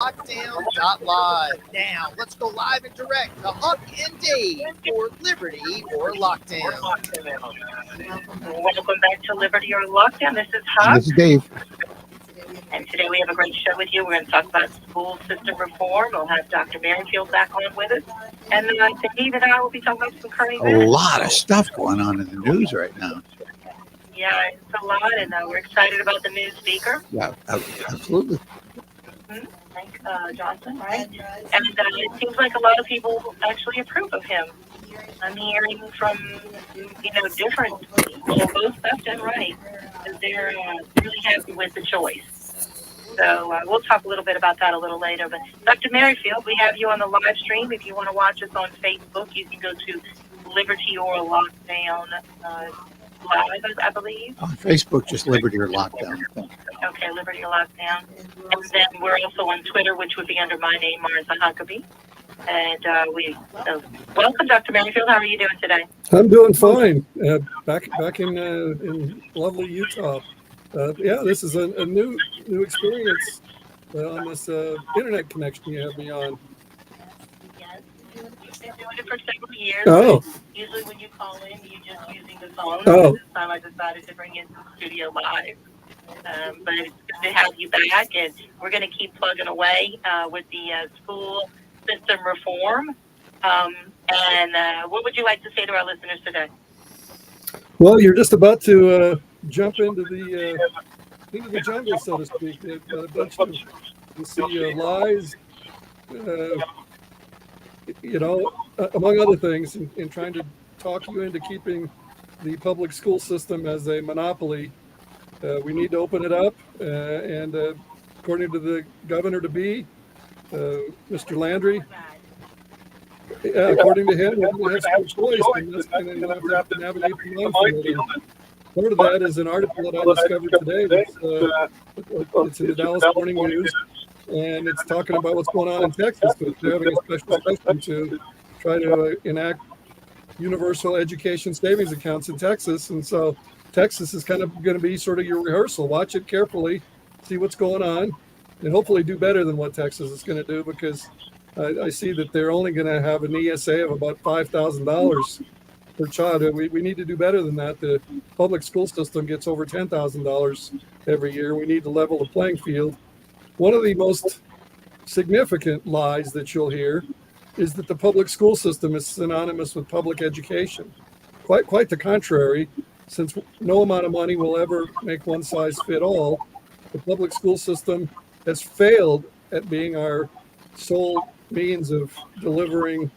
Lockdown.live. Now, let's go live and direct to Huck and Dave for Liberty or Lockdown. Welcome back to Liberty or Lockdown. This is And Huck, this is Dave. and today we have a great show with you. We're going to talk about school system reform. We'll have Dr. Merrifield back on with us, and Dave and I will be talking about some current A events. lot of stuff going on in the news right now. Yeah, it's a lot, and we're excited about the new speaker, Yeah, absolutely. Frank Johnson, right? And it seems like a lot of people actually approve of him. I'm hearing from, different people, both left and right, that they're really happy with the choice. So we'll talk a little bit about that a little later. But Dr. Merrifield, we have you on the live stream. If you want to watch us on Facebook, you can go to Liberty or Lockdown Live, I believe. On Facebook, just Liberty or Lockdown. Okay, Liberty or Lockdown. And then we're also on Twitter, which would be under my name, Martha Huckabee. And welcome, Dr. Merrifield. How are you doing today? I'm doing fine. Back in lovely Utah. This is a new experience on this internet connection you have me on. Yes, you've been doing it for several years. Oh. Usually when you call in, you're just using the phone. Oh. This time I decided to bring in the studio live. But it's good to have you back, and we're going to keep plugging away with the school system reform. And what would you like to say to our listeners today? Well, you're just about to jump into the jungle, so to speak. A bunch of lies, among other things, in trying to talk you into keeping the public school system as a monopoly. We need to open it up, and according to the governor-to-be, Mr. Landry, according to him, we're going to have school choice, and that's going to have to navigate the minefield. Part of that is an article that I discovered today. It's in the Dallas Morning News, and it's talking about what's going on in Texas. They're having a special session to try to enact universal education savings accounts in Texas, and so Texas is kind of going to be sort of your rehearsal. Watch it carefully, see what's going on, and hopefully do better than what Texas is going to do, because I see that they're only going to have an ESA of about $5,000 per child. We need to do better than that. The public school system gets over $10,000 every year. We need to level the playing field. One of the most significant lies that you'll hear is that the public school system is synonymous with public education. Quite the contrary. Since no amount of money will ever make one size fit all, the public school system has failed at being our sole means of delivering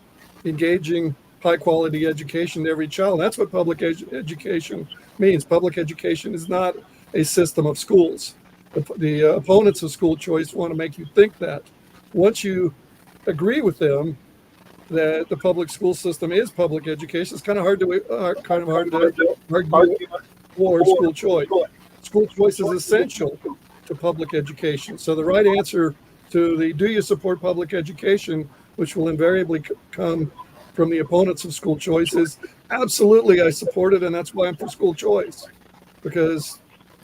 engaging, high-quality education to every child. That's what public education means. Public education is not a system of schools. The opponents of school choice want to make you think that. Once you agree with them that the public school system is public education, it's kind of hard to argue for school choice. School choice is essential to public education. So the right answer to the "do you support public education," which will invariably come from the opponents of school choice, is absolutely I support it, and that's why I'm for school choice. Because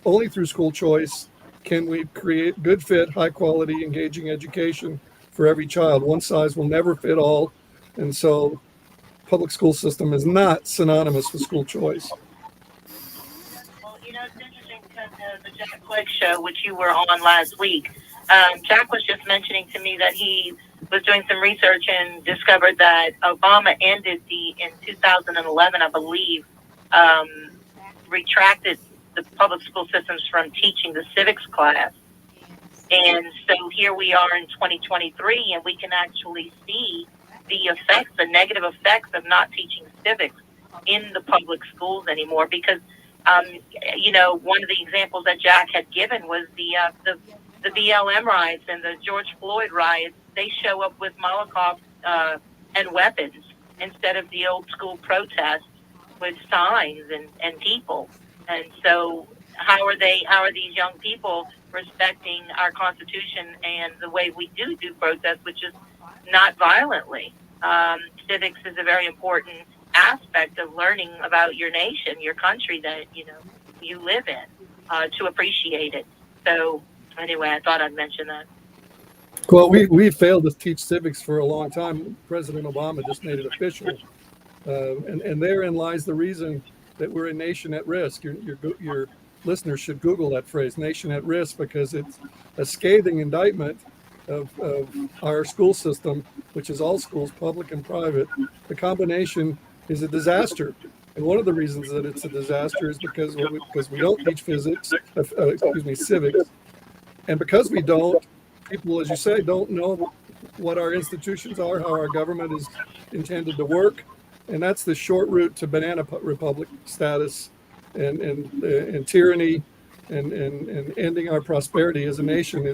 only through school choice can we create good fit, high quality, engaging education for every child. One size will never fit all. And so public school system is not synonymous with school choice. Well, it's interesting because the Jack Clegg show, which you were on last week, Jack was just mentioning to me that he was doing some research and discovered that Obama ended in 2011, I believe, retracted the public school systems from teaching the civics class. And so here we are in 2023, and we can actually see the negative effects of not teaching civics in the public schools anymore. Because, one of the examples that Jack had given was the BLM riots and the George Floyd riots. They show up with Molotov and weapons instead of the old school protests with signs and people. And so how are these young people respecting our Constitution and the way we do protests, which is not violently? Civics is a very important aspect of learning about your nation, your country that you live in, to appreciate it. So anyway, I thought I'd mention that. Well, we failed to teach civics for a long time. President Obama just made it official. And therein lies the reason that we're a nation at risk. Your listeners should Google that phrase, nation at risk, because it's a scathing indictment of our school system, which is all schools, public and private. The combination is a disaster. And one of the reasons that it's a disaster is because we don't teach civics. And because we don't, people, as you say, don't know what our institutions are, how our government is intended to work. And that's the short route to banana republic status and tyranny and ending our prosperity as a nation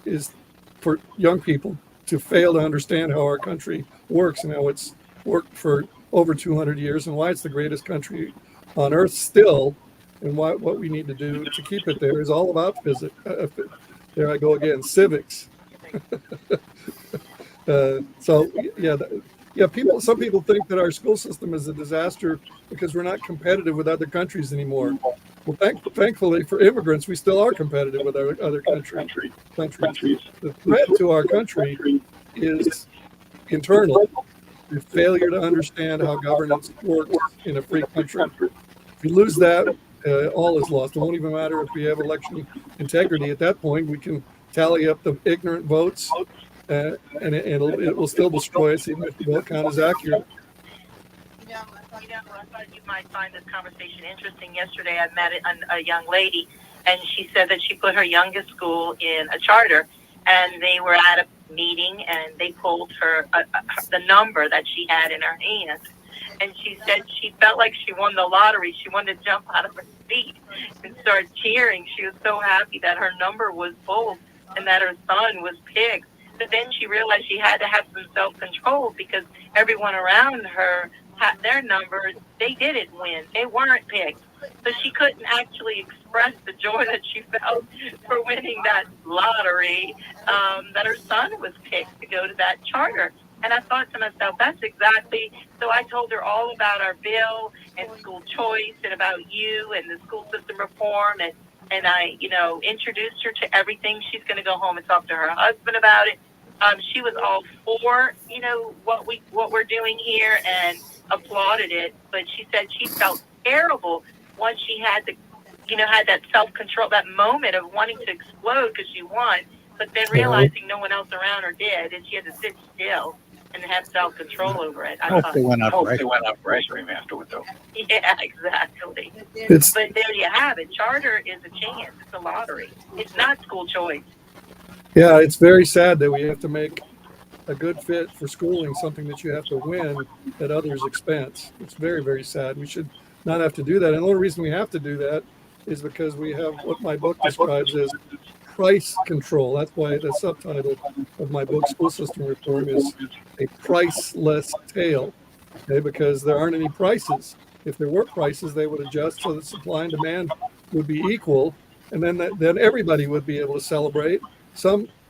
is for young people to fail to understand how our country works and how it's worked for over 200 years and why it's the greatest country on earth still, and what we need to do to keep it there is all about physics. There I go again, civics. Some people think that our school system is a disaster because we're not competitive with other countries anymore. Well, thankfully for immigrants, we still are competitive with our other countries. The threat to our country is internal. The failure to understand how governance works in a free country. If you lose that, all is lost. It won't even matter if we have election integrity. At that point, we can tally up the ignorant votes, and it will still destroy us, even if the vote count is accurate. I thought you might find this conversation interesting. Yesterday, I met a young lady, and she said that she put her youngest school in a charter, and they were at a meeting, and they pulled her the number that she had in her hand. And she said she felt like she won the lottery. She wanted to jump out of her seat and start cheering. She was so happy that her number was pulled and that her son was picked. But then she realized she had to have some self-control because everyone around her had their numbers. They didn't win. They weren't picked. So she couldn't actually express the joy that she felt for winning that lottery, that her son was picked to go to that charter. And I thought to myself, that's exactly, so I told her all about our bill and school choice and about you and the school system reform. And I, introduced her to everything. She's going to go home and talk to her husband about it. She was all for, what we're doing here and applauded it. But she said she felt terrible once she had had that self-control, that moment of wanting to explode because she won, but then realizing no one else around her did, and she had to sit still and have self-control over it. I hope they went out for ice cream afterward, though. Yeah, exactly. But there you have it. Charter is a chance. It's a lottery. It's not school choice. Yeah, it's very sad that we have to make a good fit for schooling something that you have to win at others' expense. It's very, very sad. We should not have to do that. And the only reason we have to do that is because we have what my book describes as price control. That's why the subtitle of my book, School System Reform, is a priceless tale. Okay, because there aren't any prices. If there were prices, they would adjust so that supply and demand would be equal, and then everybody would be able to celebrate.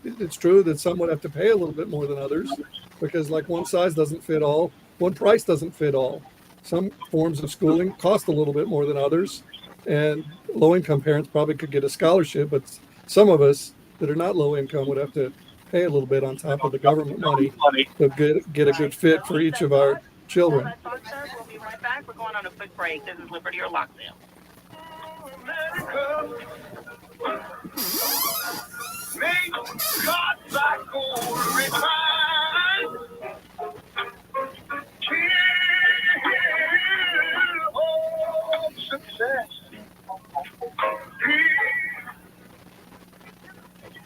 It's true that some would have to pay a little bit more than others, because like one size doesn't fit all, one price doesn't fit all. Some forms of schooling cost a little bit more than others, and low-income parents probably could get a scholarship, but some of us that are not low-income would have to pay a little bit on top of the government money to get a good fit for each of our children. We'll be right back. We're going on a quick break. This is Liberty or Lockdown.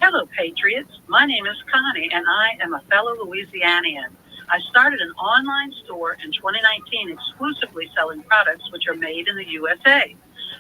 Hello, Patriots. My name is Connie, and I am a fellow Louisianian. I started an online store in 2019 exclusively selling products which are made in the USA.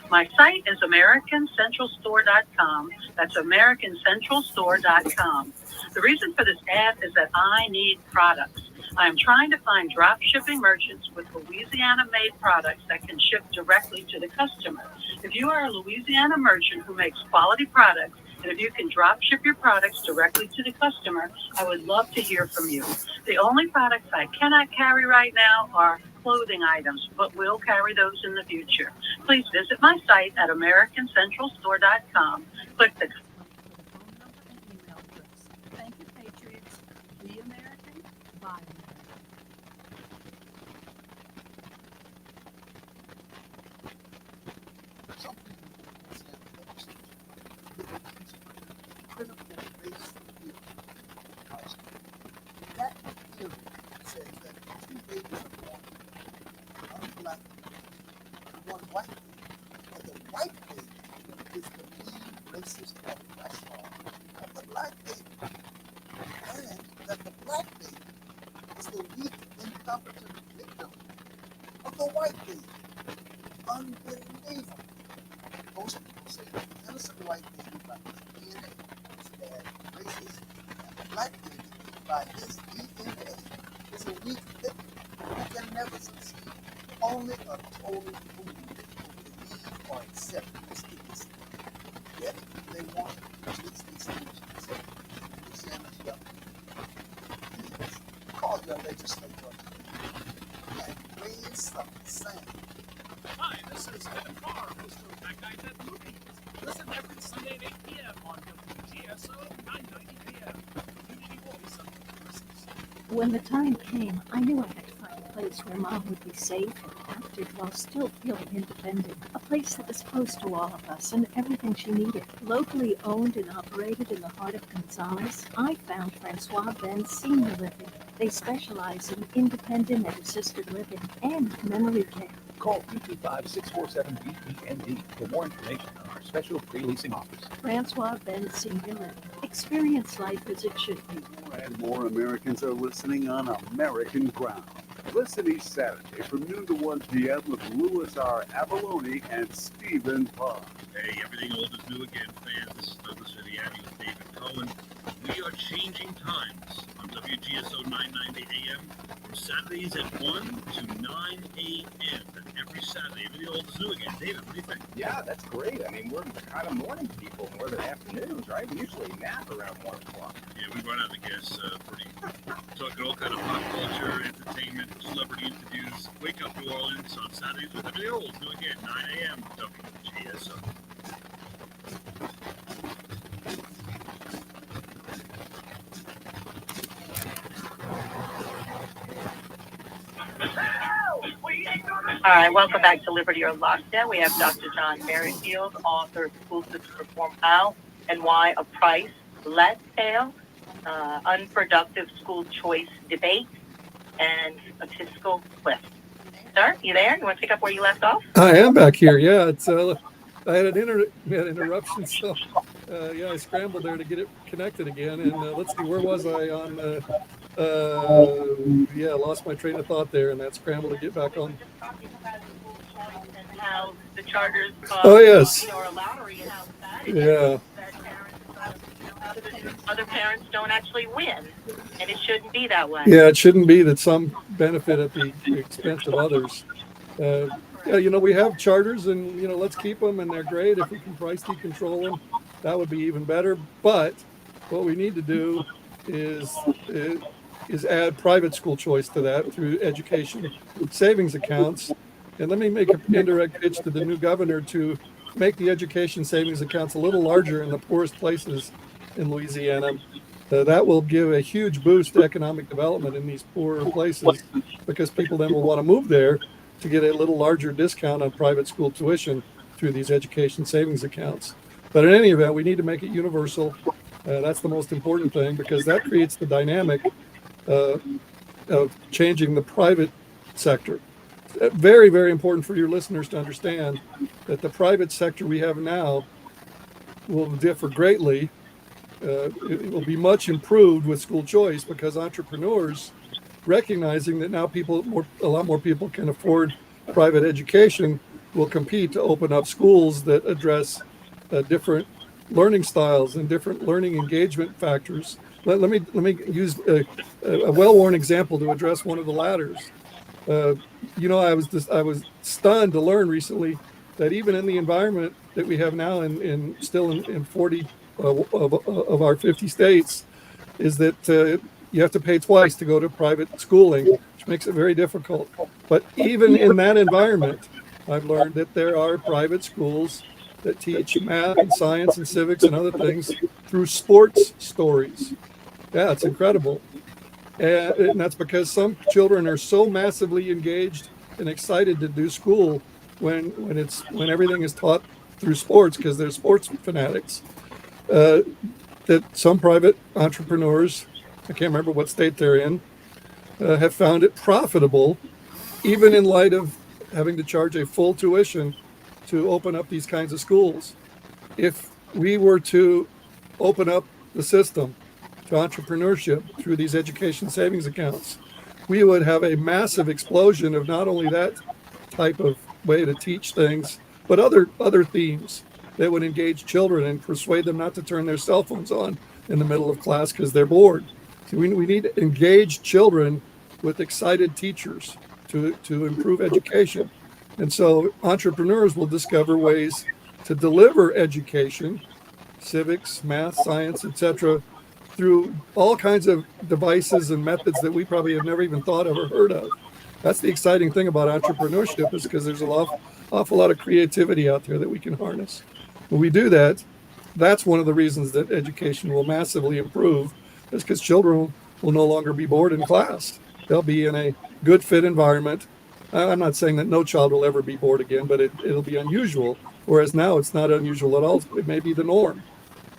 My site is AmericanCentralStore.com. That's AmericanCentralStore.com. The reason for this ad is that I need products. I am trying to find drop shipping merchants with Louisiana-made products that can ship directly to the customer. If you are a Louisiana merchant who makes quality products, and if you can drop ship your products directly to the customer, I would love to hear from you. The only products I cannot carry right now are clothing items, but will carry those in the future. Please visit my site at AmericanCentralStore.com. Click the Some people don't understand the legislature. Critical race theory. That theory says that if two babies are born, one black and one white baby, and the white baby is the lead racist or rational of the black baby, and that the black baby is the weak, incompetent victim of the white baby. Unbelievable. Most people say that the innocent white baby by his DNA is bad and racist, and the black baby by his DNA is a weak victim who can never succeed. Only a total fool will believe or accept this idiocy. Yet they want to twist these things and say, Louisiana's government, please call your legislature and raise some sand. Hi, this is Kevin Carr, host of That Guy That Movie. Listen every Sunday at 8 p.m. on WGSO 990 p.m. Community voice of the voices. When the time came, I knew I had to find a place where Mom would be safe and active while still feeling independent. A place that was close to all of us and everything she needed. Locally owned and operated in the heart of Gonzales, I found Francois Ben's Senior Living. They specialize in independent and assisted living and memory care. Call 325-647-BPND for more information on our special pre-leasing offers. Francois Ben Senior Living. Experience life as it should be. More and more Americans are listening on American Ground. Listen each Saturday from noon to 1 p.m. with Louis R. Avalone and Stephen Parr. Hey, everything old is new again, fans. This is Douglas Viviani with David Cohen. We are changing times on WGSO 990 AM from Saturdays at 1 to 9 a.m. And every Saturday, everything old is new again. David, what do you think? Yeah, that's great. I mean, we're kind of morning people more than afternoons, right? We usually nap around 1 o'clock. Yeah, we run out of gas pretty. Talking all kind of pop culture, entertainment, celebrity interviews. Wake Up New Orleans on Saturdays with everything old is new again, 9 a.m. WGSO. All right, welcome back to Liberty or Lockdown. We have Dr. John Merrifield, author of School System Reform How and Why a Price Let Fail, Unproductive School Choice Debate, and a Fiscal Cliff. Sir, you there? You want to pick up where you left off? I am back here. Yeah, it's I had an interruption, so yeah, I scrambled there to get it connected again. And let's see, where was I on? Yeah, lost my train of thought there, and that scrambled to get back on. And how the charters Oh yes. are a lottery and how sad it Yeah. is that other parents don't actually win, and it shouldn't be that way. Yeah, it shouldn't be that some benefit at the expense of others. Yeah, you know, we have charters, and you know, let's keep them, and they're great. If we can price decontrol them, that would be even better. But what we need to do is add private school choice to that through education savings accounts. And let me make an indirect pitch to the new governor to make the education savings accounts a little larger in the poorest places in Louisiana. That will give a huge boost to economic development in these poorer places, because people then will want to move there to get a little larger discount on private school tuition through these education savings accounts. But in any event, we need to make it universal. That's the most important thing, because that creates the dynamic of changing the private sector. Very, very important for your listeners to understand that the private sector we have now will differ greatly. It will be much improved with school choice, because entrepreneurs, recognizing that now a lot more people can afford private education, will compete to open up schools that address different learning styles and different learning engagement factors. Let me use a well-worn example to address one of the ladders. You know, I was stunned to learn recently that even in the environment that we have now in 40 of our 50 states, is that you have to pay twice to go to private schooling, which makes it very difficult. But even in that environment, I've learned that there are private schools that teach math and science and civics and other things through sports stories. Yeah, it's incredible. And that's because some children are so massively engaged and excited to do school when everything is taught through sports because they're sports fanatics. Uh, that some private entrepreneurs, I can't remember what state they're in, have found it profitable, even in light of having to charge a full tuition to open up these kinds of schools. If we were to open up the system to entrepreneurship through these education savings accounts, we would have a massive explosion of not only that type of way to teach things, but other themes that would engage children and persuade them not to turn their cell phones on in the middle of class because they're bored. So we need engaged children with excited teachers to improve education. And so entrepreneurs will discover ways to deliver education, civics, math, science, etc., through all kinds of devices and methods that we probably have never even thought of or heard of. That's the exciting thing about entrepreneurship, is because there's awful lot of creativity out there that we can harness. When we do that, that's one of the reasons that education will massively improve, is because children will no longer be bored in class. They'll be in a good fit environment. I'm not saying that no child will ever be bored again, but it'll be unusual. Whereas now it's not unusual at all. It may be the norm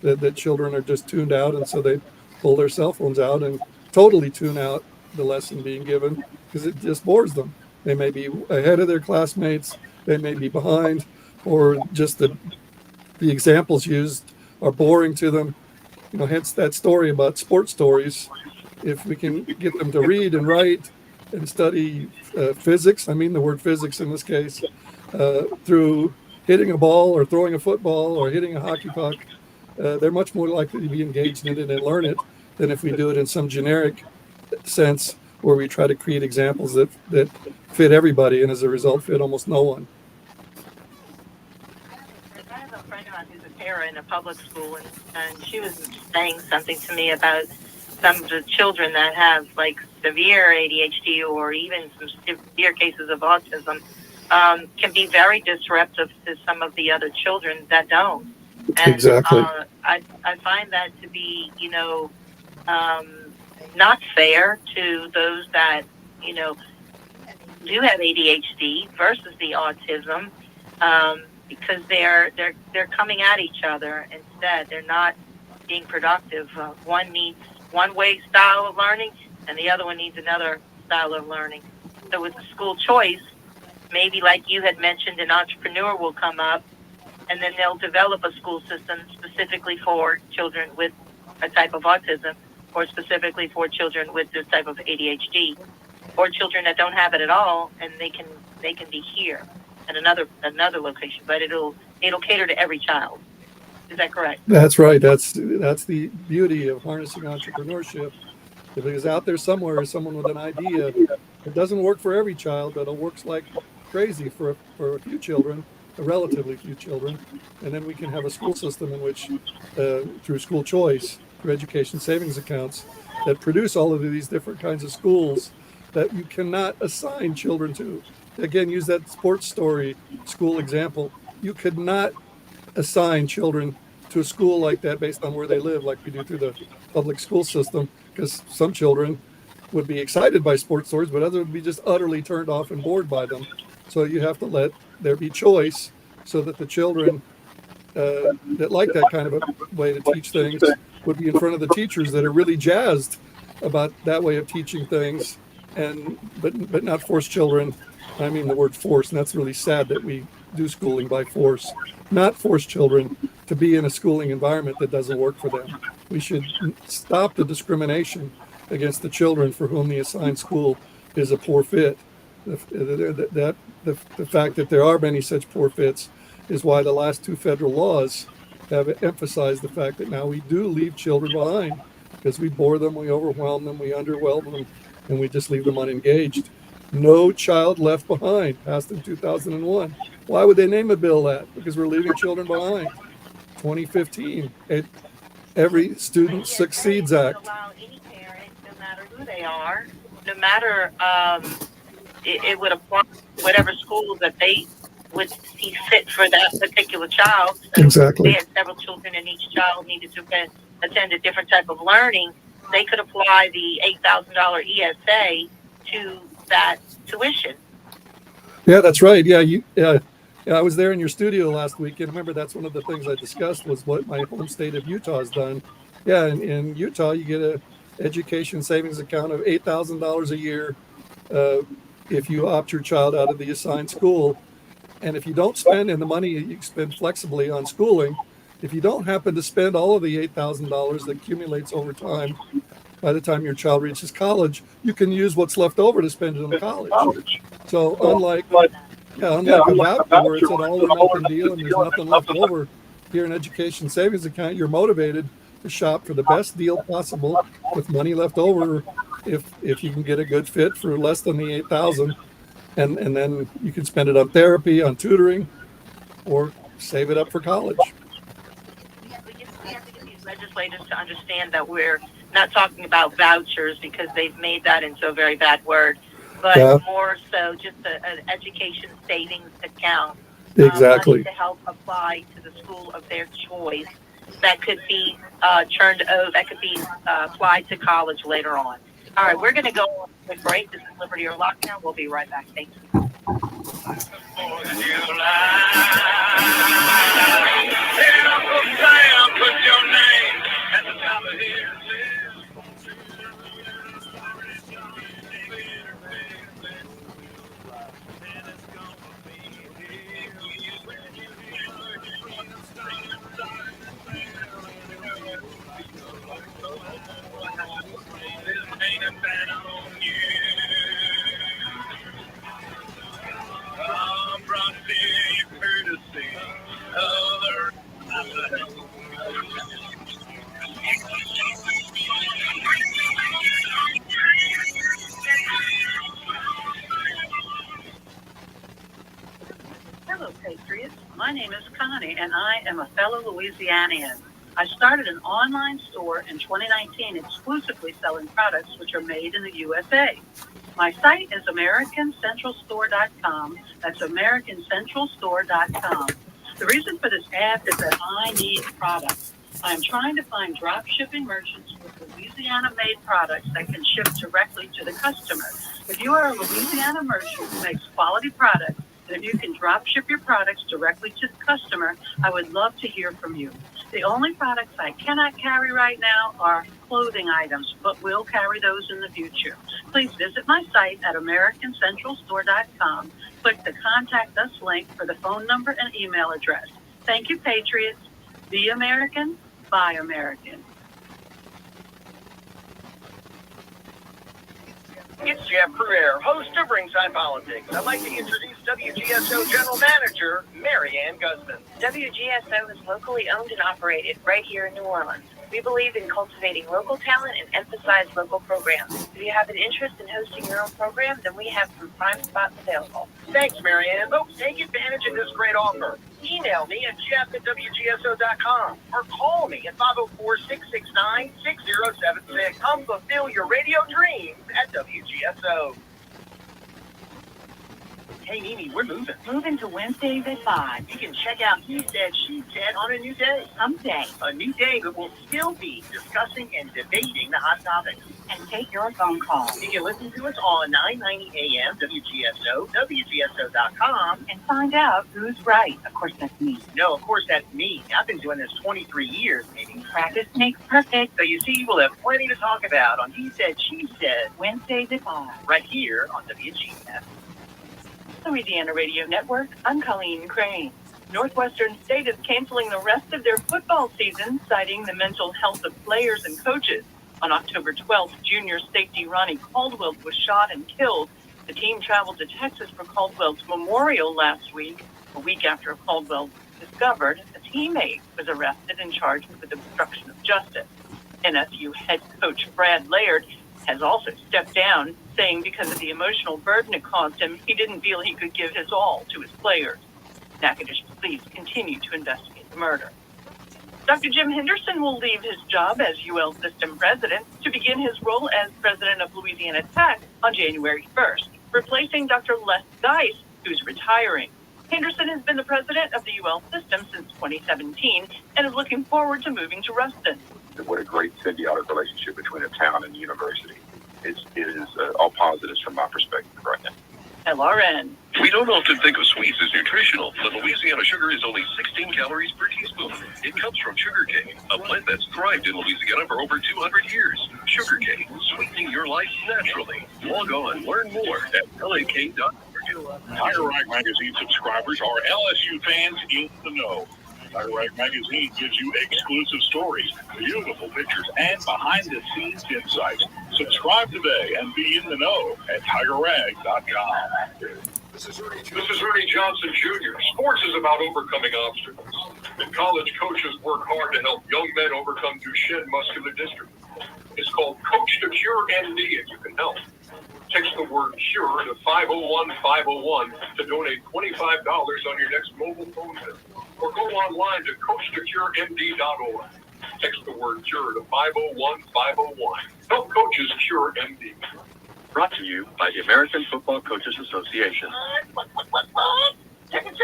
that children are just tuned out, and so they pull their cell phones out and totally tune out the lesson being given because it just bores them. They may be ahead of their classmates, they may be behind, or just the examples used are boring to them. Hence that story about sports stories. If we can get them to read and write and study physics, I mean the word physics in this case, through hitting a ball or throwing a football or hitting a hockey puck, they're much more likely to be engaged in it and learn it than if we do it in some generic sense where we try to create examples that fit everybody and as a result fit almost no one. I have a friend of mine who's a para in a public school, and she was saying something to me about some of the children that have like severe ADHD or even some severe cases of autism can be very disruptive to some of the other children that don't. And Exactly. I find that to be, not fair to those that, do have ADHD versus the autism, because they're coming at each other instead. They're not being productive. One needs one way style of learning, and the other one needs another style of learning. So with the school choice, maybe like you had mentioned, an entrepreneur will come up, and then they'll develop a school system specifically for children with a type of autism, or specifically for children with this type of ADHD, or children that don't have it at all, and they can be here at another location, but it'll cater to every child. Is that correct? That's right. That's the beauty of harnessing entrepreneurship. If it is out there somewhere is someone with an idea, it doesn't work for every child, but it works like crazy for a few children, a relatively few children, and then we can have a school system in which, through school choice, through education savings accounts, that produce all of these different kinds of schools that you cannot assign children to. Again, use that sports story school example. You could not assign children to a school like that based on where they live, like we do through the public school system, because some children would be excited by sports stories, but others would be just utterly turned off and bored by them. So you have to let there be choice so that the children that like that kind of a way to teach things would be in front of the teachers that are really jazzed about that way of teaching things, and but not force children. I mean the word force, and that's really sad that we do schooling by force. Not force children to be in a schooling environment that doesn't work for them. We should stop the discrimination against the children for whom the assigned school is a poor fit. The fact that there are many such poor fits is why the last two federal laws have emphasized the fact that now we do leave children behind, because we bore them, we overwhelm them, we underwhelm them, and we just leave them unengaged. No Child Left Behind, passed in 2001. Why would they name a bill that? Because we're leaving children behind. 2015, Every Student Succeeds Act. Allow any parent, no matter who they are, no matter, it would apply to whatever schools that they would see fit for that particular child. So Exactly. they had several children, and each child needed to attend a different type of learning. they could apply the $8,000 ESA to that tuition. Yeah, that's right. Yeah, I was there in your studio last week, and remember that's one of the things I discussed was what my home state of Utah has done. Yeah, in Utah, you get a education savings account of $8,000 a year if you opt your child out of the assigned school. And if you don't spend, and the money you spend flexibly on schooling, if you don't happen to spend all of the $8,000 that accumulates over time, by the time your child reaches college, you can use what's left over to spend it on college. So unlike a voucher where it's an all or nothing deal and there's nothing left over, here in education savings account, you're motivated to shop for the best deal possible with money left over if you can get a good fit for less than the 8,000, and then you can spend it on therapy, on tutoring, or save it up for college. We have to get these legislators to understand that we're not talking about vouchers because they've made that into a very bad word, but more so just an education savings account. Exactly. Money to help apply to the school of their choice that could be turned over, that could be applied to college later on. All right, we're going to go on a quick break. This is Liberty or Lockdown. We'll be right back. Thank you. Hello, Patriots. My name is Connie, and I am a fellow Louisianian. I started an online store in 2019 exclusively selling products which are made in the USA. My site is AmericanCentralStore.com. That's AmericanCentralStore.com. The reason for this app is that I need products. I am trying to find drop shipping merchants with Louisiana-made products that can ship directly to the customer. If you are a Louisiana merchant who makes quality products, and if you can drop ship your products directly to the customer, I would love to hear from you. The only products I cannot carry right now are clothing items, but will carry those in the future. Please visit my site at AmericanCentralStore.com. Click the Contact Us link for the phone number and email address. Thank you, Patriots. Be American, buy American. It's Jeff Pruitt, host of Ringside Politics. I'd like to introduce WGSO General Manager, Mary Ann Guzman. WGSO is locally owned and operated right here in New Orleans. We believe in cultivating local talent and emphasize local programs. If you have an interest in hosting your own program, then we have some prime spots available. Thanks, Mary Ann. Folks, take advantage of this great offer. Email me at jeff@wgso.com or call me at 504-669-6076. Come fulfill your radio dreams at WGSO. Hey, Mimi, we're moving. Moving to Wednesdays at 5. You can check out He Said, She Said on a new day. Someday. A new day that will still be discussing and debating the hot topics. And take your phone call. You can listen to us on 990 AM, WGSO, WGSO.com. And find out who's right. Of course, that's me. No, of course, that's me. I've been doing this 23 years, maybe. Practice makes perfect. So you see, we'll have plenty to talk about on He Said, She Said, Wednesdays at 5. right here on WGSO. Louisiana Radio Network, I'm Colleen Crane. Northwestern State is canceling the rest of their football season, citing the mental health of players and coaches. On October 12th, junior safety Ronnie Caldwell was shot and killed. The team traveled to Texas for Caldwell's memorial last week. A week after Caldwell was discovered, a teammate was arrested and charged with obstruction of justice. NSU head coach Brad Laird has also stepped down, saying because of the emotional burden it caused him, he didn't feel he could give his all to his players. Natchitoches police continue to investigate the murder. Dr. Jim Henderson will leave his job as UL System president to begin his role as president of Louisiana Tech on January 1st, replacing Dr. Les Dice, who's retiring. Henderson has been the president of the UL System since 2017 and is looking forward to moving to Ruston. what a great symbiotic relationship between a town and the university. It is all positives from my perspective right now. And Lauren. We don't often think of sweets as nutritional, but Louisiana sugar is only 16 calories per teaspoon. It comes from sugarcane, a plant that's thrived in Louisiana for over 200 years. Sugarcane, sweetening your life naturally. Log on, learn more at lak.org. Tiger Rag Magazine subscribers are LSU fans in the know. Tiger Rag Magazine gives you exclusive stories, beautiful pictures, and behind-the-scenes insights. Subscribe today and be in the know at tigerrag.com. This is Ernie Johnson Jr. Sports is about overcoming obstacles. And college coaches work hard to help young men overcome Duchenne muscular dystrophy. It's called Coach to Cure MD, and you can help. Text the word CURE to 501-501 to donate $25 on your next mobile phone bill. Or go online to CoachToCureMD.org. Text the word CURE to 501-501. Help coaches cure MD. Brought to you by the American Football Coaches Association. Chicken.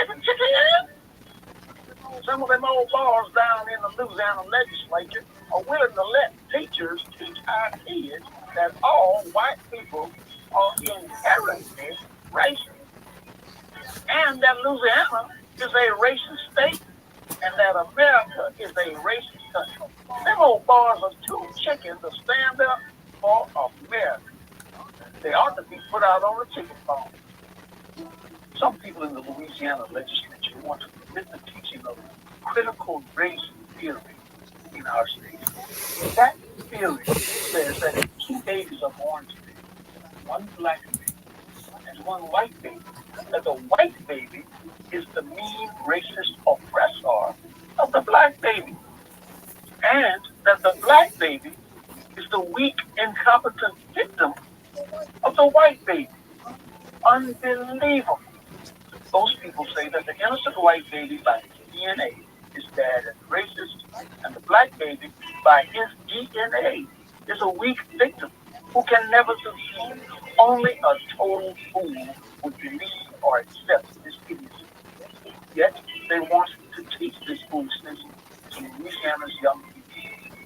Some of them old bars down in the Louisiana legislature are willing to let teachers teach our kids that all white people are inherently racist. And that Louisiana is a racist state, and that America is a racist country. Them old bars are too chicken to stand up for America. They ought to be put out on a chicken farm. Some people in the Louisiana legislature want to permit the teaching of critical race theory in our state. That theory says that if two babies are born today, one black baby and one white baby, that the white baby is the mean racist oppressor of the black baby. And that the black baby is the weak, incompetent victim of the white baby. Unbelievable. Those people say that the innocent white baby by his DNA is bad and racist, and the black baby by his DNA is a weak victim who can never succeed. Only a total fool would believe or accept this idiocy. Yet they want to teach this foolishness to Louisiana's young people.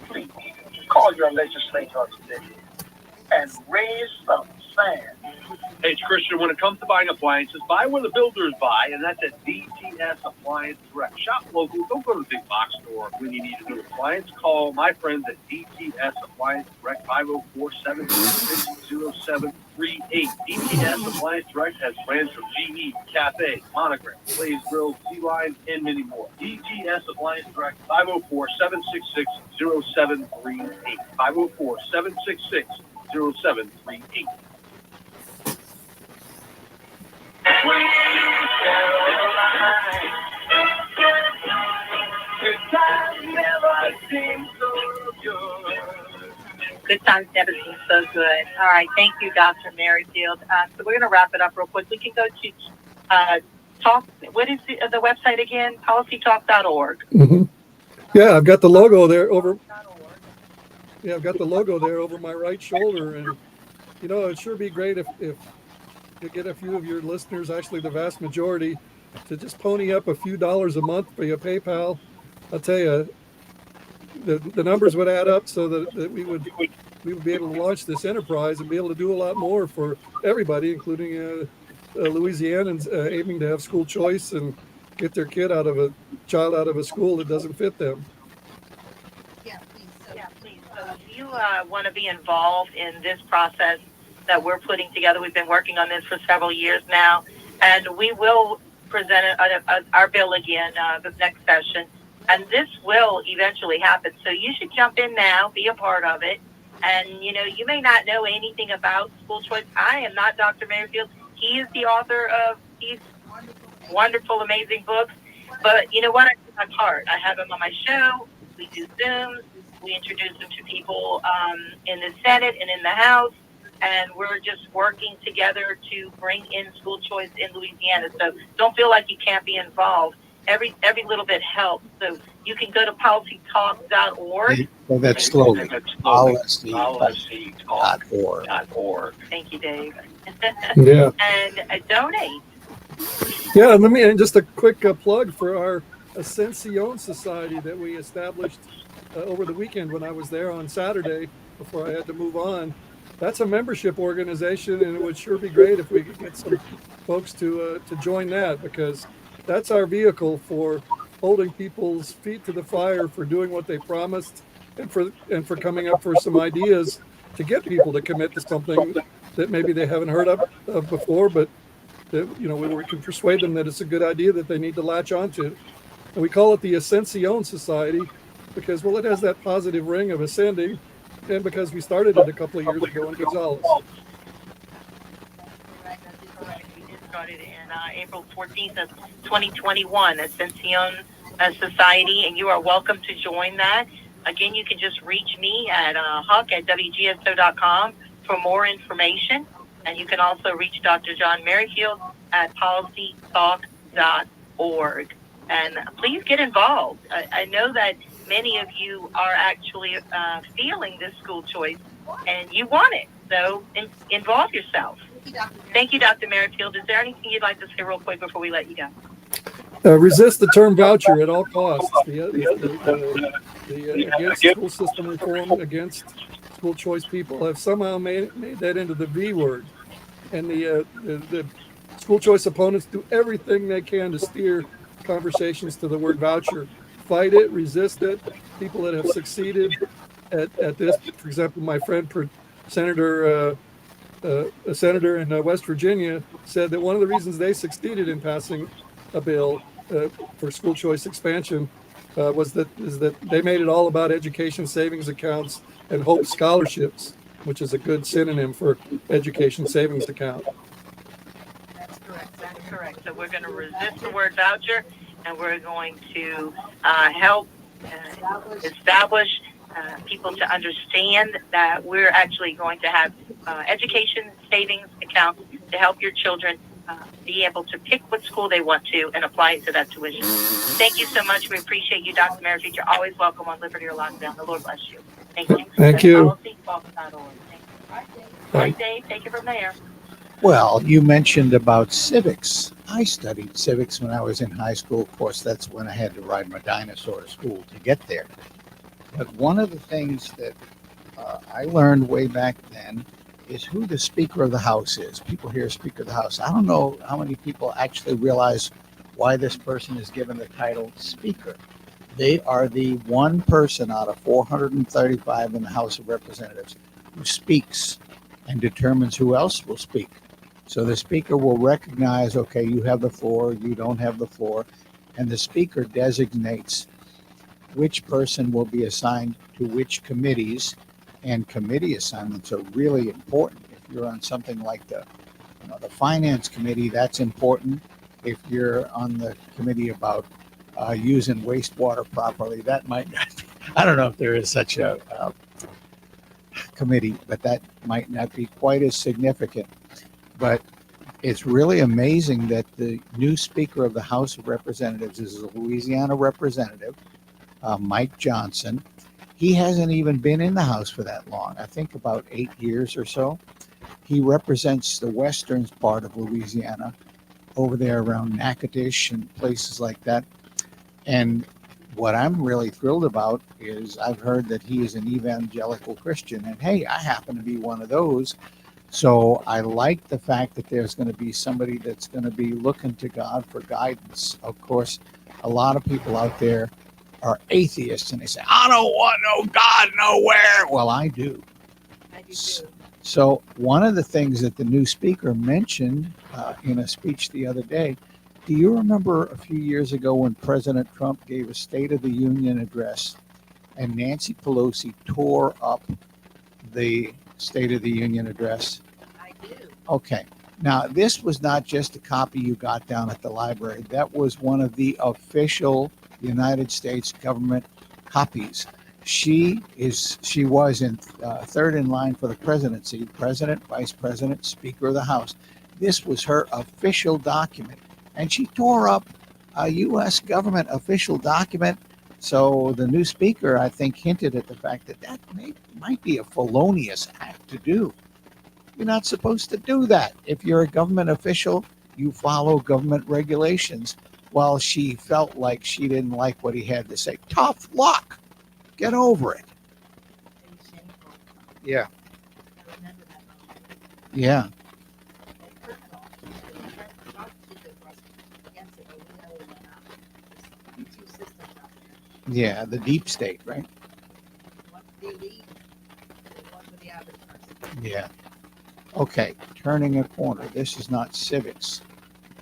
Please call your legislator today and raise some sand. Hey, it's Christian. When it comes to buying appliances, buy where the builders buy, and that's at DTS Appliance Direct. Shop local. Don't go to the big box store when you need a new appliance. Call my friends at DTS Appliance Direct, 504-766-0738. DTS Appliance Direct has brands from GE, Cafe, Monogram, Blaze Grills, T-Line, and many more. DTS Appliance Direct, 504-766-0738. 504-766-0738. Good times never seem so good. All right, thank you, Dr. Merrifield. So we're going to wrap it up real quick. We can go to talk. What is the website again? PolicyTalk.org. Mm-hmm. Yeah, I've got the logo there over. Yeah, I've got the logo there over my right shoulder, and it'd sure be great if to get a few of your listeners, actually the vast majority, to just pony up a few dollars a month via PayPal. I'll tell you, the numbers would add up so that we would be able to launch this enterprise and be able to do a lot more for everybody, including Louisianans aiming to have school choice and get their child out of a school that doesn't fit them. Yeah, please. So if you want to be involved in this process that we're putting together, we've been working on this for several years now, and we will present our bill again the next session, and this will eventually happen. So you should jump in now, be a part of it, and you may not know anything about school choice. I am not Dr. Merrifield. He is the author of these wonderful, amazing books, but you know what? I do my part. I have him on my show. We do Zooms. We introduce him to people in the Senate and in the House. And we're just working together to bring in school choice in Louisiana. So don't feel like you can't be involved. Every little bit helps. So you can go to policytalk.org. Well, that's slowly. Policytalk.org. Thank you, Dave. Yeah. And donate. Yeah, and just a quick plug for our Ascension Society that we established over the weekend when I was there on Saturday before I had to move on. That's a membership organization, and it would sure be great if we could get some folks to join that, because that's our vehicle for holding people's feet to the fire for doing what they promised, and for coming up for some ideas to get people to commit to something that maybe they haven't heard of before, but that, we can persuade them that it's a good idea that they need to latch onto. And we call it the Ascension Society because, well, it has that positive ring of ascending, and because we started it a couple of years ago in Gonzales. Correct. We did start it in April 14th of 2021, Ascension Society, and you are welcome to join that. Again, you can just reach me at Huck at WGSO.com for more information. And you can also reach Dr. John Merrifield at policytalk.org. And please get involved. I know that many of you are actually feeling this school choice and you want it. So involve yourself. Thank you, Dr. Merrifield. Is there anything you'd like to say real quick before we let you go? Resist the term voucher at all costs. Against school system reform, against school choice people have somehow made that into the V word. And the school choice opponents do everything they can to steer conversations to the word voucher. Fight it, resist it. People that have succeeded at this, for example, my friend Senator a senator in West Virginia said that one of the reasons they succeeded in passing a bill for school choice expansion is that they made it all about education savings accounts and Hope scholarships, which is a good synonym for education savings account. That's correct. That's correct. So we're going to resist the word voucher, and we're going to help establish people to understand that we're actually going to have education savings accounts to help your children be able to pick what school they want to and apply it to that tuition. Thank you so much. We appreciate you, Dr. Merrifield. You're always welcome on Liberty or Lockdown. The Lord bless you. Thank you. Thank you. Policytalk.org. Thank you. All right, Dave, take it from there. Well, you mentioned about civics. I studied civics when I was in high school. Of course, that's when I had to ride my dinosaur to school to get there. But one of the things that I learned way back then is who the Speaker of the House is. People hear Speaker of the House. I don't know how many people actually realize why this person is given the title Speaker. They are the one person out of 435 in the House of Representatives who speaks and determines who else will speak. So the Speaker will recognize, okay, you have the floor, you don't have the floor, and the Speaker designates which person will be assigned to which committees, and committee assignments are really important. If you're on something like the Finance Committee, that's important. If you're on the committee about using wastewater properly, that might not be, I don't know if there is such a committee, but that might not be quite as significant. But it's really amazing that the new Speaker of the House of Representatives is a Louisiana representative, Mike Johnson. He hasn't even been in the House for that long. I think about 8 years or so. He represents the western part of Louisiana, over there around Natchitoches and places like that. And what I'm really thrilled about is I've heard that he is an evangelical Christian. And hey, I happen to be one of those. So I like the fact that there's going to be somebody that's going to be looking to God for guidance. Of course, a lot of people out there are atheists and they say, I don't want no God nowhere. Well, I do. I do too. So one of the things that the new speaker mentioned in a speech the other day, do you remember a few years ago when President Trump gave a State of the Union address and Nancy Pelosi tore up the State of the Union address? I do. Okay. Now, this was not just a copy you got down at the library. That was one of the official United States government copies. She was in third in line for the presidency, president, vice president, speaker of the House. This was her official document, and she tore up a U.S. government official document. So the new speaker, I think, hinted at the fact that might be a felonious act to do. You're not supposed to do that. If you're a government official, you follow government regulations. Well, she felt like she didn't like what he had to say. Tough luck. Get over it. Yeah. Yeah. Yeah, the deep state, right? Yeah. Okay, turning a corner. This is not civics.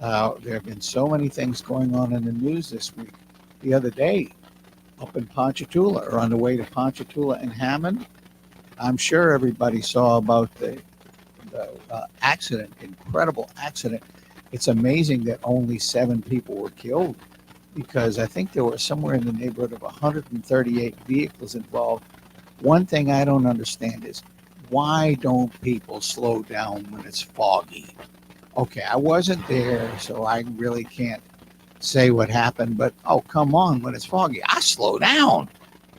There have been so many things going on in the news this week. The other day, up in Ponchatoula, or on the way to Ponchatoula and Hammond, I'm sure everybody saw about the accident, incredible accident. It's amazing that only 7 people were killed because I think there were somewhere in the neighborhood of 138 vehicles involved. One thing I don't understand is why don't people slow down when it's foggy? Okay, I wasn't there, so I really can't say what happened, but oh, come on, when it's foggy, I slow down.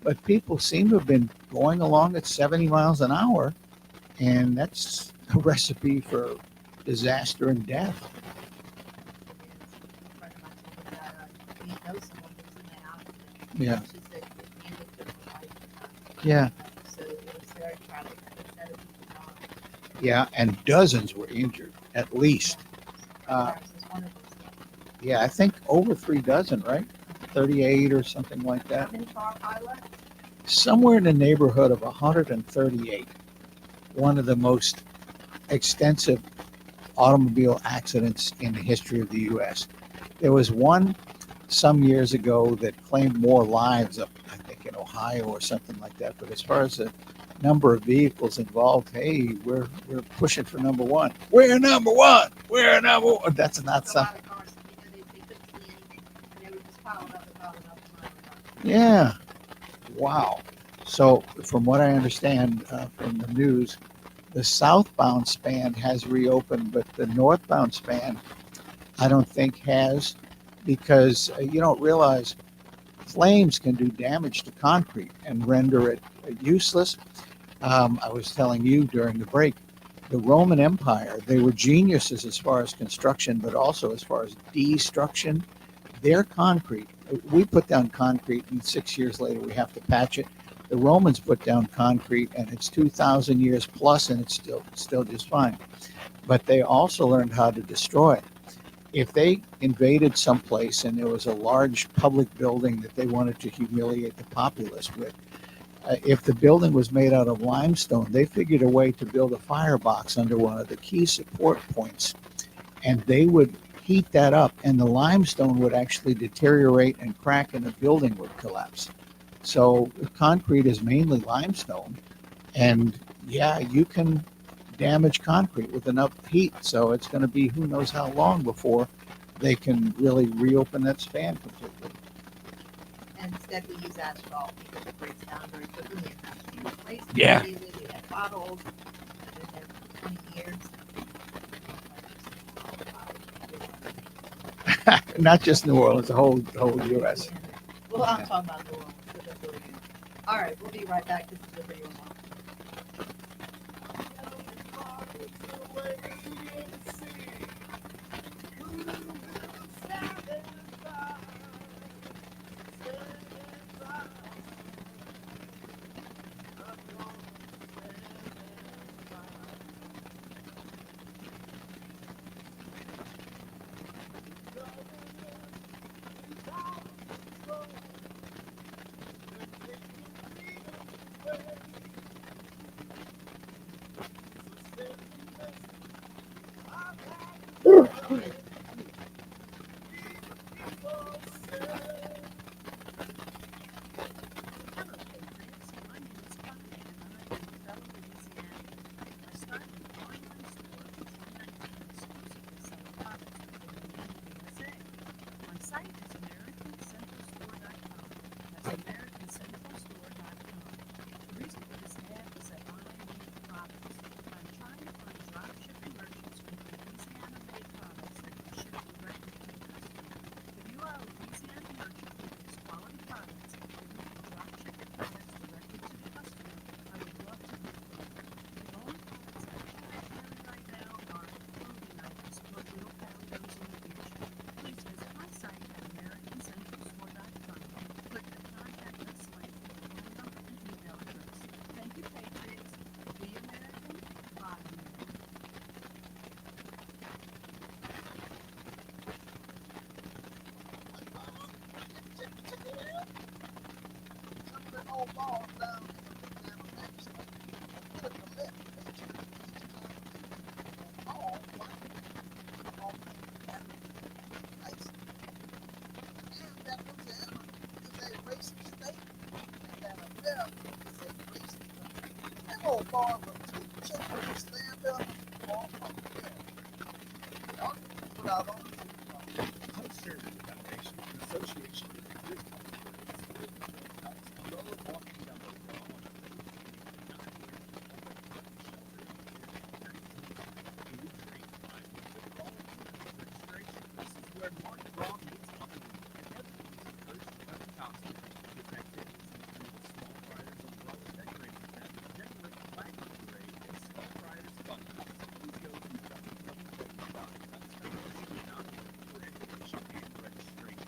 But people seem to have been going along at 70 miles an hour, and that's a recipe for disaster and death. Yeah. Yeah. Yeah, and dozens were injured, at least. Yeah, I think over 3 dozen, right? 38 or something like that. Somewhere in the neighborhood of 138. One of the most extensive automobile accidents in the history of the U.S. There was one some years ago that claimed more lives up, I think, in Ohio or something like that. But as far as the number of vehicles involved, hey, we're pushing for number one. We're number one. We're number one. That's not something. Yeah. Wow. So, from what I understand from the news, the southbound span has reopened, but the northbound span, I don't think has, because you don't realize flames can do damage to concrete and render it useless. I was telling you during the break, the Roman Empire, they were geniuses as far as construction, but also as far as destruction. Their concrete, we put down concrete and 6 years later we have to patch it. The Romans put down concrete and it's 2,000 years plus and it's still just fine. But they also learned how to destroy it. If they invaded someplace and there was a large public building that they wanted to humiliate the populace with, if the building was made out of limestone, they figured a way to build a firebox under one of the key support points, and they would heat that up, and the limestone would actually deteriorate and crack, and the building would collapse. So concrete is mainly limestone, and yeah, you can damage concrete with enough heat. So it's going to be who knows how long before they can really reopen that span completely. And instead we use asphalt because it breaks down very quickly and has to be replaced. Yeah. We have potholes, been there for 20 years. Not just New Orleans, the whole U.S. Well, I'm talking about New Orleans. All right, we'll be right back. This is the Radio Mom. all falls down in the Louisiana legislature. We're going to let each all white people on the license. And that Louisiana is a racist state, and that America is a racist country. That old bar with two children who stand up all from there. Y'all can put out on the Conservative Foundation, an association with the Good walking down the road on This is where Mark Braun meets Uncle and everyone is encouraged to come to Thompson. His activities include Small Friars Umbrella Decorating Event, Decorate Flag Parade, and Small Friars Fun House. Please go to www.thompson.com for information and registration.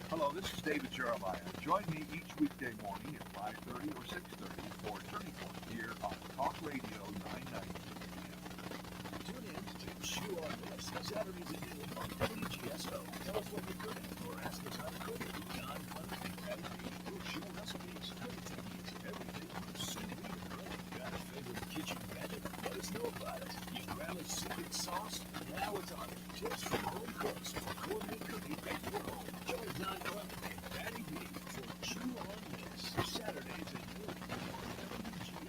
Hello, this is David Jeremiah. Join me each weekday morning at 5:30 or 6:30 for Turning Point here on Talk Radio 990. Tune in to Chew on This Saturdays at noon on WGSO. Tell us what you're good at or ask us how to cook it. Non-funny strategy or show recipes, cooking techniques, everything from sous vide to grill. Got a favorite kitchen gadget? Let us know about it. Your grandma's secret sauce? Now it's on. Tips from home cooks for gourmet cooking at your home. Join Don Clement and Patty B for Chew on This Saturdays at noon on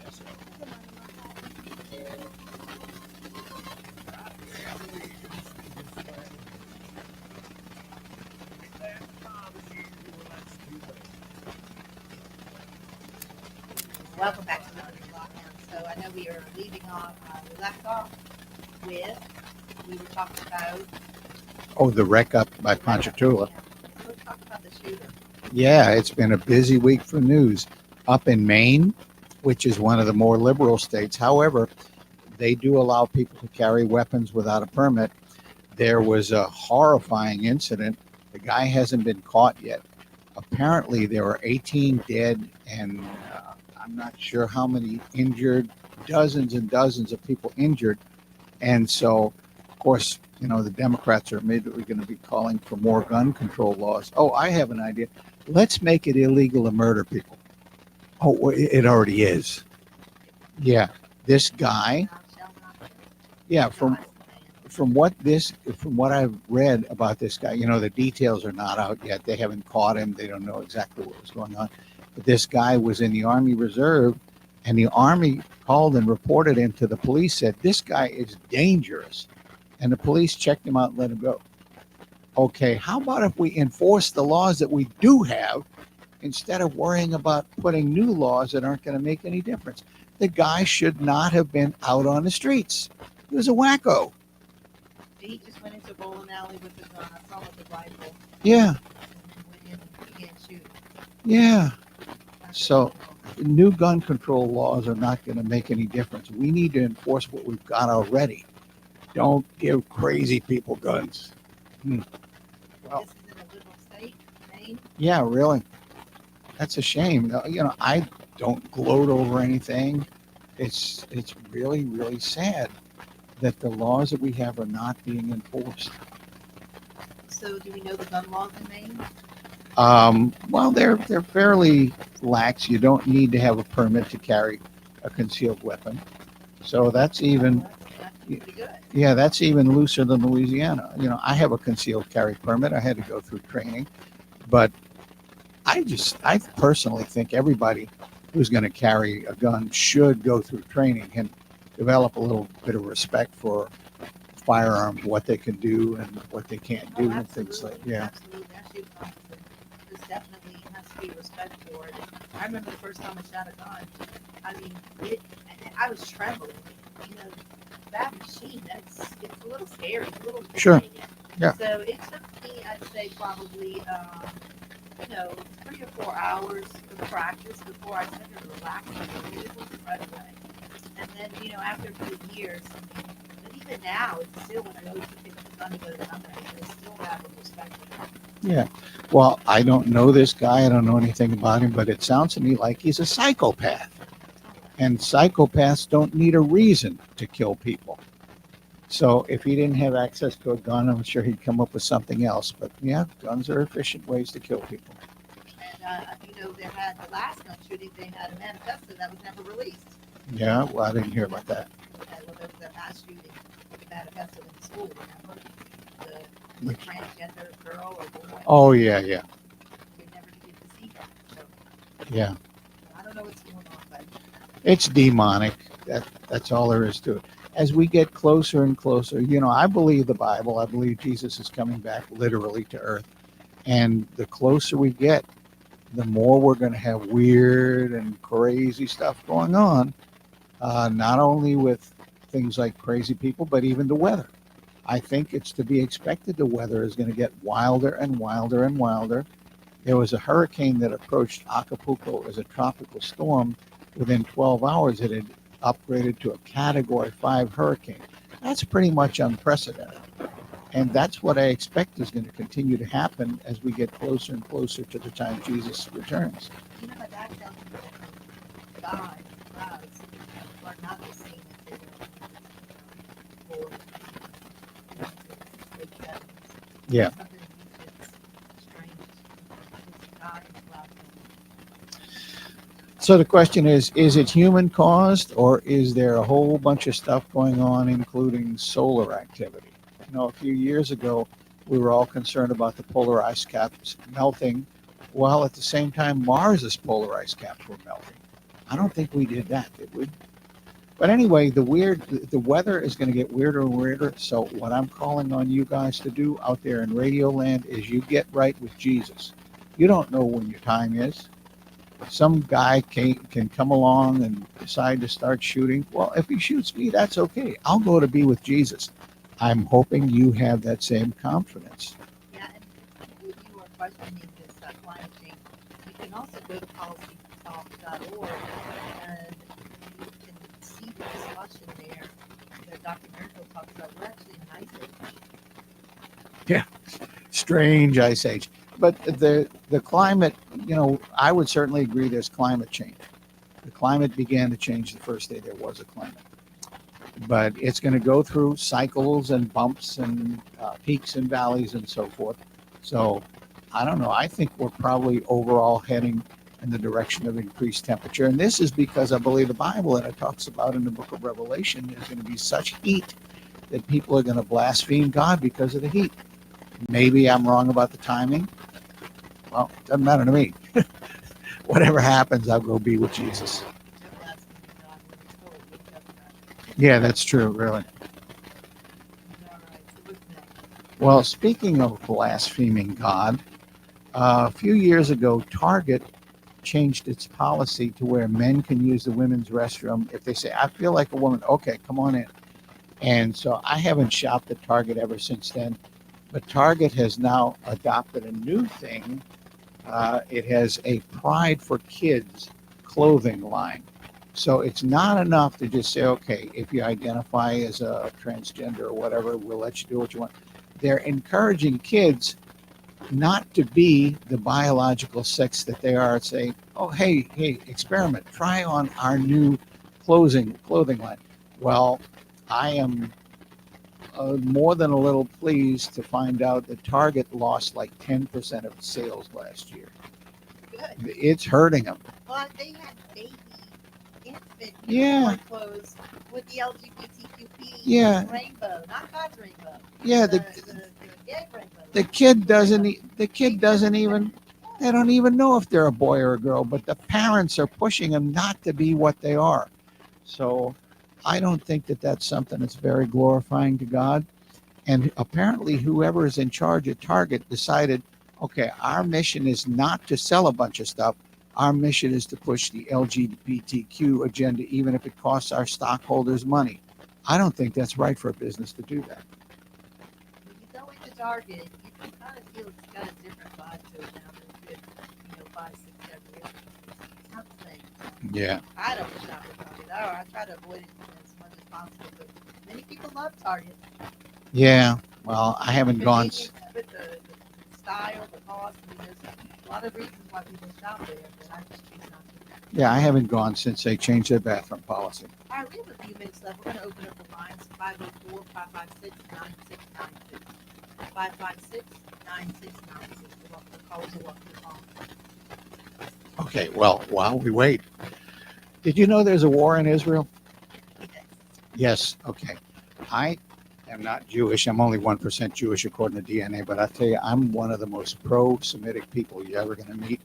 WGSO. Welcome back to the Lockdown. So I know we are leaving off, we left off with, we were talking about, Oh, the wreck up by Ponchatoula. so let's talk about the shooter. Yeah, it's been a busy week for news. Up in Maine, which is one of the more liberal states. However, they do allow people to carry weapons without a permit. There was a horrifying incident. The guy hasn't been caught yet. Apparently, there were 18 dead and I'm not sure how many injured, dozens and dozens of people injured. And so, of course, you know, the Democrats are immediately going to be calling for more gun control laws. Oh, I have an idea. Let's make it illegal to murder people. Oh, well, it already is. Yeah, this guy. Yeah, from what I've read about this guy, you know, the details are not out yet. They haven't caught him. They don't know exactly what was going on. But this guy was in the Army Reserve, and the Army called and reported him to the police, said, this guy is dangerous. And the police checked him out and let him go. Okay, how about if we enforce the laws that we do have instead of worrying about putting new laws that aren't going to make any difference? The guy should not have been out on the streets. He was a wacko. He just went into a bowling alley with his assault with a rifle. Yeah. And then went in and began shooting. Yeah. So new gun control laws are not going to make any difference. We need to enforce what we've got already. Don't give crazy people guns. Well, This is in a liberal state, Maine. yeah, really. That's a shame. You know, I don't gloat over anything. It's really, really sad that the laws that we have are not being enforced. So do we know the gun laws in Maine? Well, they're fairly lax. You don't need to have a permit to carry a concealed weapon. So that's even, yeah, that's even looser than Louisiana. You know, I have a concealed carry permit. I had to go through training, but I personally think everybody who's going to carry a gun should go through training and develop a little bit of respect for firearms, what they can do and what they can't do, and things like Absolutely. Actually, there's definitely has to be respect for it. I remember the first time I shot a gun. I mean, I was trembling. You know, that machine, it's a little scary. It's a little Sure. Yeah. So it took me, I'd say, probably, 3 or 4 hours of practice before I started to relax. It was right away. And then, after a few years, but even now, it's still when I go to pick Sunday go to Sunday, they still have a respect for them. Yeah. Well, I don't know this guy. I don't know anything about him, but it sounds to me like he's a psychopath. And psychopaths don't need a reason to kill people. So if he didn't have access to a gun, I'm sure he'd come up with something else. But yeah, guns are efficient ways to kill people. And they had the last gun shooting. They had a manifesto that was never released. Yeah, well, I didn't hear about that. Okay, well, there was that mass shooting manifesto in the school. Remember the transgender girl or boy? Oh, yeah, yeah. We never did get to see that. So Yeah. I don't know what's going on, but It's demonic. That's all there is to it. As we get closer and closer, I believe the Bible. I believe Jesus is coming back literally to earth. And the closer we get, the more we're going to have weird and crazy stuff going on. Not only with things like crazy people, but even the weather. I think it's to be expected the weather is going to get wilder and wilder and wilder. There was a hurricane that approached Acapulco as a tropical storm. Within 12 hours, it had upgraded to a Category 5 hurricane. That's pretty much unprecedented. And that's what I expect is going to continue to happen as we get closer and closer to the time Jesus returns. my dad tells me that God and clouds are not the same as they were before. Yeah. Something that's strange. It's God and clouds. So the question is it human caused, or is there a whole bunch of stuff going on, including solar activity? A few years ago, we were all concerned about the polar ice caps melting, while at the same time, Mars's polar ice caps were melting. I don't think we did that, did we? But anyway, the weather is going to get weirder and weirder. So what I'm calling on you guys to do out there in Radio Land is you get right with Jesus. You don't know when your time is. Some guy can come along and decide to start shooting. Well, if he shoots me, that's okay. I'll go to be with Jesus. I'm hoping you have that same confidence. Yeah, and if you are questioning this climate change, you can also go to policytalk.org and you can see the discussion there that Dr. Merrifield talks about. We're actually in an ice age. Yeah, strange ice age. But the climate, I would certainly agree there's climate change. The climate began to change the first day there was a climate. But it's going to go through cycles and bumps and peaks and valleys and so forth. So I don't know. I think we're probably overall heading in the direction of increased temperature. And this is because I believe the Bible, and it talks about in the book of Revelation, there's going to be such heat that people are going to blaspheme God because of the heat. Maybe I'm wrong about the timing. Well, doesn't matter to me. Whatever happens, I'll go be with Jesus. Yeah, that's true, really. Well, speaking of blaspheming God, a few years ago, Target changed its policy to where men can use the women's restroom. If they say, I feel like a woman, okay, come on in. And so I haven't shopped at Target ever since then. But Target has now adopted a new thing. It has a Pride for Kids clothing line. So it's not enough to just say, okay, if you identify as a transgender or whatever, we'll let you do what you want. They're encouraging kids not to be the biological sex that they are. Say, oh, hey, experiment, try on our new clothing line. Well, I am more than a little pleased to find out that Target lost like 10% of its sales last year. Good. It's hurting them. Well, they had baby infant Yeah. clothes with the LGBTQP Yeah. rainbow, not God's rainbow. Yeah, the gay rainbow. the kid doesn't even, they don't even know if they're a boy or a girl, but the parents are pushing them not to be what they are. So I don't think that that's something that's very glorifying to God. And apparently whoever is in charge at Target decided, okay, our mission is not to sell a bunch of stuff. Our mission is to push the LGBTQ agenda, even if it costs our stockholders money. I don't think that's right for a business to do that. When you go into Target, you can kind of feel it's got a different vibe to it now than it did, 5, 6, 7 years ago. It's not the same. Yeah. I don't shop at Target. I try to avoid it as much as possible, but many people love Target. Yeah. Well, I haven't gone. Convenience of it, the style, the cost. I mean, there's a lot of reasons why people shop there, but I just choose not to. Yeah, I haven't gone since they changed their bathroom policy. All right, we have a few minutes left. We're going to open up the lines 504 556 9696. 556 9696. The callers are welcome to call. Okay, well, while we wait, did you know there's a war in Israel? Yes, okay. I am not Jewish. I'm only 1% Jewish according to DNA, but I tell you, I'm one of the most pro-Semitic people you're ever going to meet.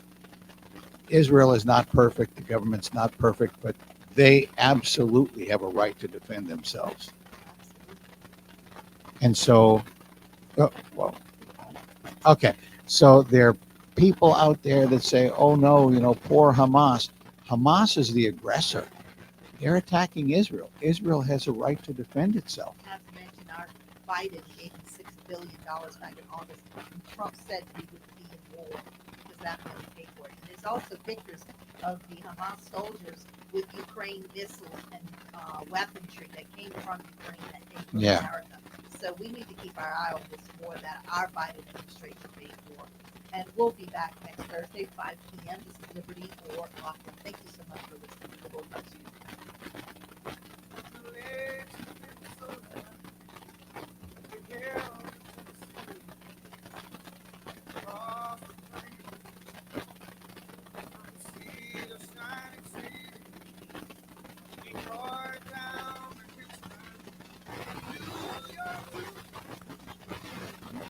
Israel is not perfect. The government's not perfect, but they absolutely have a right to defend themselves. And so, okay, so there are people out there that say, oh no, poor Hamas. Hamas is the aggressor. They're attacking Israel. Israel has a right to defend itself. Not to mention our Biden gave him $6 billion back in August. And Trump said we would be in war because that money paid for it. And there's also pictures of the Hamas soldiers with Ukraine missiles and weaponry that came from Ukraine that came from America. So we need to keep our eye on this war that our Biden administration paid for. And we'll be back next Thursday, 5 p.m. This is Liberty or Lockdown. Thank you so much for listening to the World News.